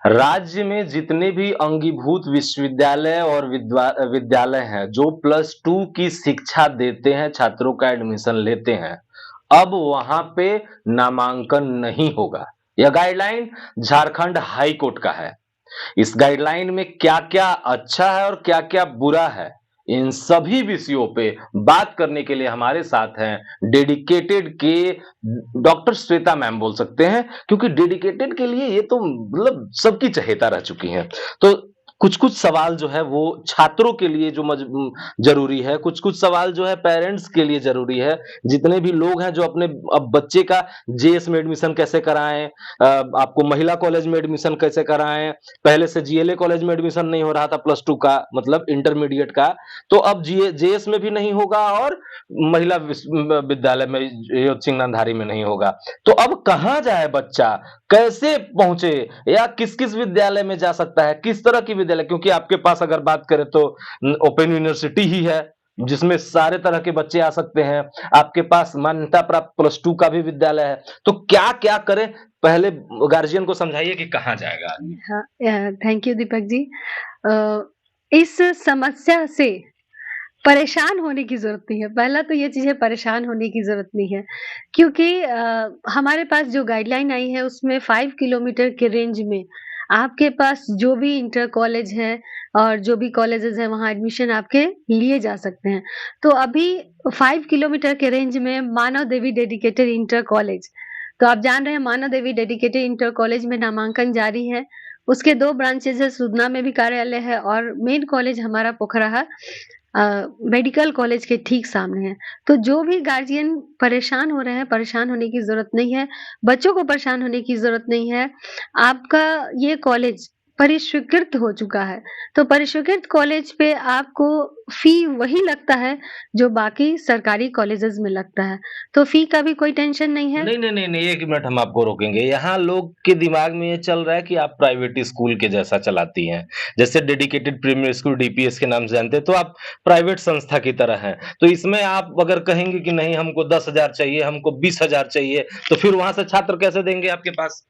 राज्य में जितने भी अंगीभूत विश्वविद्यालय और विद्यालय हैं, जो प्लस 2 की शिक्षा देते हैं, छात्रों का एडमिशन लेते हैं, अब वहाँ पे नामांकन नहीं होगा। यह गाइडलाइन झारखंड हाई कोर्ट का है। इस गाइडलाइन में क्या-क्या अच्छा है और क्या-क्या बुरा है, इन सभी विषयों पे बात करने के लिए हमारे साथ हैं डेडिकेटेड के डॉक्टर श्वेता मैम बोल सकते हैं, क्योंकि डेडिकेटेड के लिए ये तो मतलब सबकी चहेता रह चुकी हैं। तो कुछ-कुछ सवाल जो है वो छात्रों के लिए जो ज़रूरी है, कुछ-कुछ सवाल जो है पेरेंट्स के लिए ज़रूरी है। जितने भी लोग हैं जो अपने अब बच्चे का जेएस में एडमिशन कैसे कराएँ, आपको महिला कॉलेज में एडमिशन कैसे कराएँ, पहले से जीएलए कॉलेज में एडमिशन नहीं हो रहा था प्लस 2 का मतलब इंटरमीडिएट का, तो अब जेएस में भी नहीं होगा और महिला विद्यालय में योत सिंह नांधारी में नहीं होगा। तो अब कहाँ जाए बच्चा? कैसे पहुँचे या किस-किस विद्यालय में जा सकता है? किस तरह की विद्यालय? क्योंकि आपके पास अगर बात करें तो ओपन यूनिवर्सिटी ही है, जिसमें सारे तरह के बच्चे आ सकते हैं। आपके पास मान्यता प्राप्त प्लस 2 का भी विद्यालय है। तो क्या-क्या करें? पहले गार्जियन को समझाइए कि कहाँ जाएगा आदमी? हाँ, थैंक यू दीपक जी। अ, इस समस्या से परेशान होने की ज़रूरत नहीं है। पहला तो ये चीज़ है परेशान होने की ज़रूरत नहीं है, क्योंकि हमारे पास जो गाइडलाइन आई है उसमें 5 किलोमीटर के रेंज में आपके पास जो भी इंटर कॉलेज है और जो भी कॉलेजेस हैं वहाँ एडमिशन आपके लिए जा सकते हैं। तो अभी 5 किलोमीटर के रेंज में मानव देवी डेडिकेटेड इंटर कॉलेज, तो आप जान रहे हैं मानव देवी डेडिकेटेड इंटर कॉलेज में नामांकन जारी है। उसके 2 ब्रांचेज़ है, सुधना में भी कार्यालय है और मेन कॉलेज हमारा पोखराहा मेडिकल कॉलेज के ठीक सामने है। तो जो भी गार्जियन परेशान हो रहे हैं, परेशान होने की ज़रूरत नहीं है, बच्चों को परेशान होने की ज़रूरत नहीं है। आपका ये कॉलेज परिस्वीकृत हो चुका है, तो परिस्वीकृत कॉलेज पे आपको फ़ी वही लगता है, जो बाकी सरकारी कॉलेजेज़ में लगता है। तो फ़ी का भी कोई टेंशन नहीं है। नहीं, नहीं, नहीं, नहीं, 1 मिनट हम आपको रोकेंगे। यहाँ लोग के दिमाग में ये चल रहा है कि आप प्राइवेट स्कूल के जैसा चलाती हैं। जैसे डेडिकेटेड प्रीमियर स्कूल डीपीएस के नाम से जानते हैं, तो आप प्राइवेट संस्था की तरह हैं। तो इसमें आप अगर कहेंगे कि नहीं हमको 10,000 चाहिए, हमको 20,000 चाहिए, तो फिर वहाँ से छात्र कैसे देंगे आपके पास?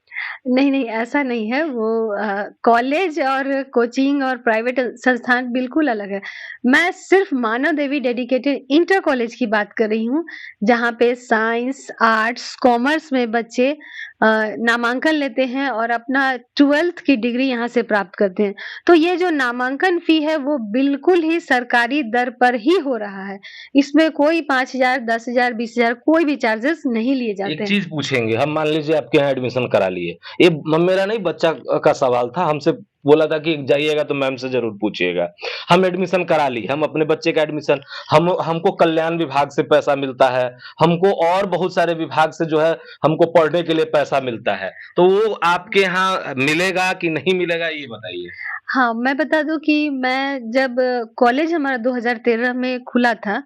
नहीं, नहीं, ऐसा नहीं है। वो कॉलेज और कोचिंग और प्राइवेट संस्थान बिल्कुल अलग है। मैं सिर्फ़ मानव देवी डेडिकेटेड इंटर कॉलेज की बात कर रही हूँ, जहाँ पे साइंस, आर्ट्स, कॉमर्स में बच्चे नामांकन लेते हैं और अपना 12th की डिग्री यहाँ से प्राप्त करते हैं। तो ये जो नामांकन फ़ी है, वो बिल्कुल ही सरकारी दर पर ही हो रहा है। इसमें कोई 5,000, 10,000, 20,000 कोई भी चार्जेज़ नहीं लिए एक जाते हैं। चीज़ पूछेंगे, हम मान लीजिए आपके यहाँ एडमिशन करा लिए। ये मेरा नहीं बच्चा का सवाल था, हमसे बोला था कि जाइएगा तो मैम से ज़रूर पूछिएगा। हम एडमिशन करा ली, हम अपने बच्चे का एडमिशन हमको कल्याण विभाग से पैसा मिलता है, हमको और बहुत सारे विभाग से जो है हमको पढ़ने के लिए पैसा मिलता है। तो वो आपके यहाँ मिलेगा कि नहीं मिलेगा ये बताइए? हाँ, मैं बता दूँ कि मैं जब कॉलेज हमारा 2013 में खुला था,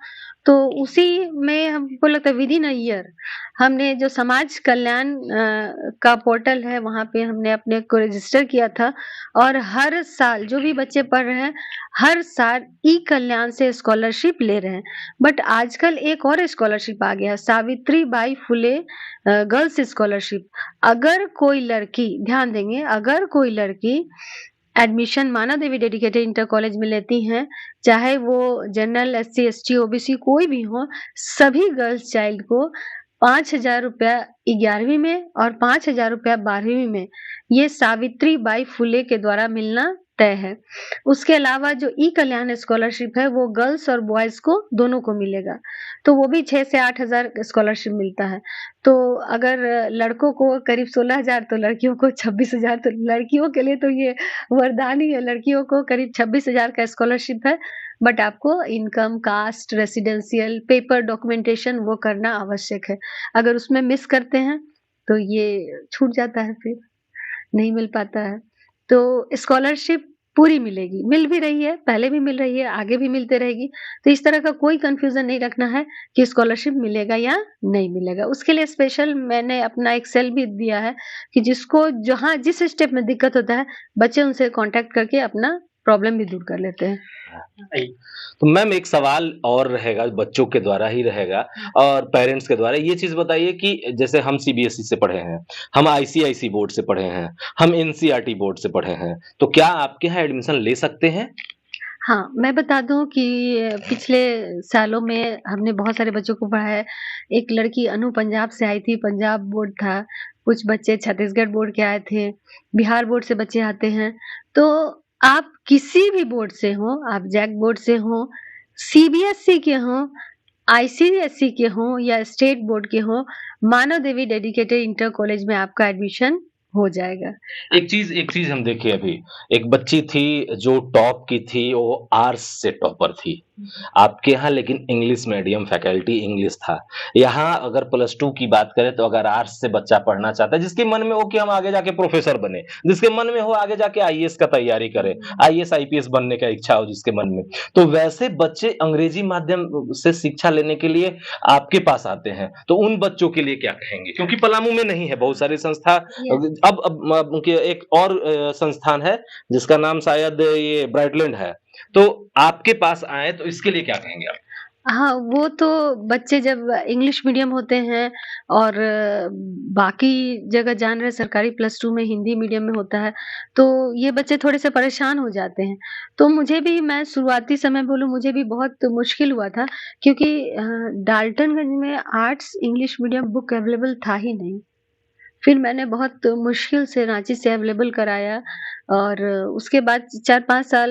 तो उसी में हमको लगता है विदिन अ ईयर हमने जो समाज कल्याण का पोर्टल है, वहाँ पे हमने अपने को रजिस्टर किया था और हर साल जो भी बच्चे पढ़ रहे हैं, हर साल ई-कल्याण से स्कॉलरशिप ले रहे हैं। बट आजकल एक और स्कॉलरशिप आ गया है, Savitri by Phule girls scholarship. अगर कोई लड़की ध्यान देंगे, अगर कोई लड़की एडमिशन मानव देवी डेडिकेटेड इंटर कॉलेज में लेती हैं, चाहे वो जनरल, एससी, एसटी, ओबीसी कोई भी हो, सभी गर्ल्स चाइल्ड को ₹5,000 11वीं में और ₹5,000 12वीं में, ये सावित्री बाई फुले के द्वारा मिलना तय है। उसके अलावा जो ई-कल्याण स्कॉलरशिप है, वो गर्ल्स और बॉयज़ को दोनों को मिलेगा, तो वो भी 6 से 8,000 स्कॉलरशिप मिलता है। तो अगर लड़कों को करीब 16,000 तो लड़कियों को 26,000 तो लड़कियों के लिए तो ये वरदान ही है, लड़कियों को करीब 26,000 का स्कॉलरशिप है, बट आपको income, caste, residential, paper documentation वो करना आवश्यक है। अगर उसमें मिस करते हैं, तो ये छूट जाता है फिर, नहीं मिल पाता है। तो स्कॉलरशिप पूरी मिलेगी, मिल भी रही है, पहले भी मिल रही है, आगे भी मिलते रहेगी। तो इस तरह का कोई कन्फ्यूज़न नहीं रखना है कि स्कॉलरशिप मिलेगा या नहीं मिलेगा। उसके लिए स्पेशल मैंने अपना एक सेल भी दिया है कि जिसको जहाँ जिस स्टेप में दिक्कत होता है, बच्चे उनसे कॉन्टैक्ट करके अपना प्रॉब्लम भी दूर कर लेते हैं। है। तो मैम एक सवाल और रहेगा, बच्चों के द्वारा ही रहेगा और पेरेंट्स के द्वारा। ये चीज़ बताइए कि जैसे हम सीबीएसई से पढ़े हैं, हम आईसीआईसी बोर्ड से पढ़े हैं, हम एनसीईआरटी बोर्ड से पढ़े हैं, तो क्या आपके यहाँ एडमिशन ले सकते हैं? हाँ, मैं बता दूँ कि पिछले सालों में हमने बहुत सारे बच्चों को पढ़ाया है। एक लड़की अनु पंजाब से आई थी, पंजाब बोर्ड था, कुछ बच्चे छत्तीसगढ़ बोर्ड के आए थे, बिहार बोर्ड से बच्चे आते हैं। तो आप किसी भी बोर्ड से हों, आप जैक बोर्ड से हों, सीबीएसई के हों, आईसीएसई के हों या स्टेट बोर्ड के हों, मानव देवी डेडिकेटेड इंटर कॉलेज में आपका एडमिशन हो जाएगा। एक चीज़ हम देखें अभी, एक बच्ची थी जो टॉप की थी, वो आर्ट्स से टॉपर थी। आपके यहाँ लेकिन इंग्लिश मीडियम फैकल्टी इंग्लिश था। यहाँ अगर प्लस 2 की बात करें तो अगर आर्ट्स से बच्चा पढ़ना चाहता है, जिसके मन में हो कि हम आगे जाके प्रोफ़ेसर बने, जिसके मन में हो आगे जाके आईएएस का तैयारी करें, आईएएस, आईपीएस बनने का इच्छा हो जिसके मन में, तो वैसे बच्चे अंग्रेजी माध्यम से शिक्षा लेने के लिए आपके पास आते हैं। तो उन बच्चों के लिए क्या कहेंगे? क्योंकि पलामू में नहीं है, बहुत सारी संस्था यस। अब उनके एक और संस्थान है जिसका नाम शायद ये ब्राइटलैंड है। तो आपके पास आएँ तो इसके लिए क्या कहेंगे आप? हाँ, वो तो बच्चे जब इंग्लिश मीडियम होते हैं और बाकी जगह जान रहे सरकारी प्लस 2 में हिंदी मीडियम में होता है, तो ये बच्चे थोड़े-से परेशान हो जाते हैं। तो मुझे भी मैं शुरुआती समय बोलूँ मुझे भी बहुत मुश्किल हुआ था क्योंकि डाल्टनगंज में arts English medium book available था ही नहीं। फिर मैंने बहुत मुश्किल से रांची से अवेलेबल कराया और उसके बाद 4-5 साल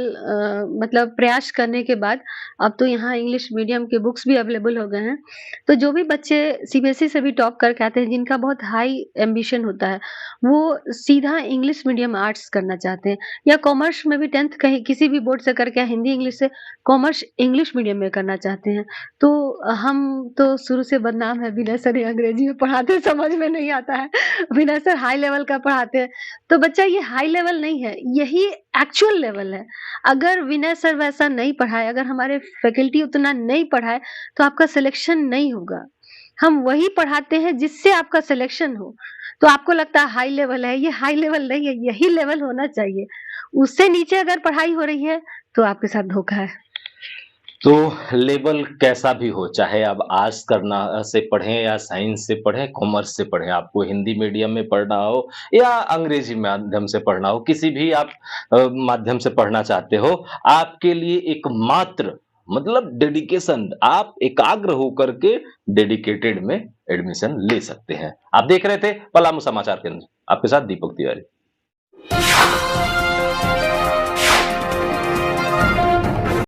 मतलब प्रयास करने के बाद अब तो यहाँ इंग्लिश मीडियम के बुक्स भी अवेलेबल हो गए हैं। तो जो भी बच्चे सीबीएसई से भी टॉप करके आते हैं, जिनका बहुत हाई एम्बिशन होता है, वो सीधा इंग्लिश मीडियम आर्ट्स करना चाहते हैं या कॉमर्स में भी 10th कहीं किसी भी बोर्ड से करके हिंदी इंग्लिश से कॉमर्स इंग्लिश मीडियम में करना चाहते हैं। तो हम तो शुरू से बदनाम है, विनय सर अंग्रेजी में पढ़ाते हैं, समझ में नहीं आता है। विनय सर हाई लेवल का पढ़ाते हैं, तो बच्चा ये हाई लेवल नहीं है, यही एक्चुअल लेवल है। अगर विनय सर वैसा नहीं पढ़ाए, अगर हमारे फैकल्टी उतना नहीं पढ़ाए, तो आपका सिलेक्शन नहीं होगा। हम वही पढ़ाते हैं जिससे आपका सिलेक्शन हो। तो आपको लगता है हाई लेवल है, ये हाई लेवल नहीं है, यही लेवल होना चाहिए। उससे नीचे अगर पढ़ाई हो रही है, तो आपके साथ धोखा है। तो लेवल कैसा भी हो, चाहे आप आर्ट्स करना से पढ़ें या साइंस से पढ़ें, कॉमर्स से पढ़ें, आपको हिंदी मीडियम में पढ़ना हो या अंग्रेजी माध्यम से पढ़ना हो, किसी भी आप माध्यम से पढ़ना चाहते हो, आपके लिए एकमात्र मतलब डेडिकेशन, आप एकाग्र होकर के डेडिकेटेड में एडमिशन ले सकते हैं। आप देख रहे थे पलामू समाचार केंद्र, आपके साथ दीपक तिवारी।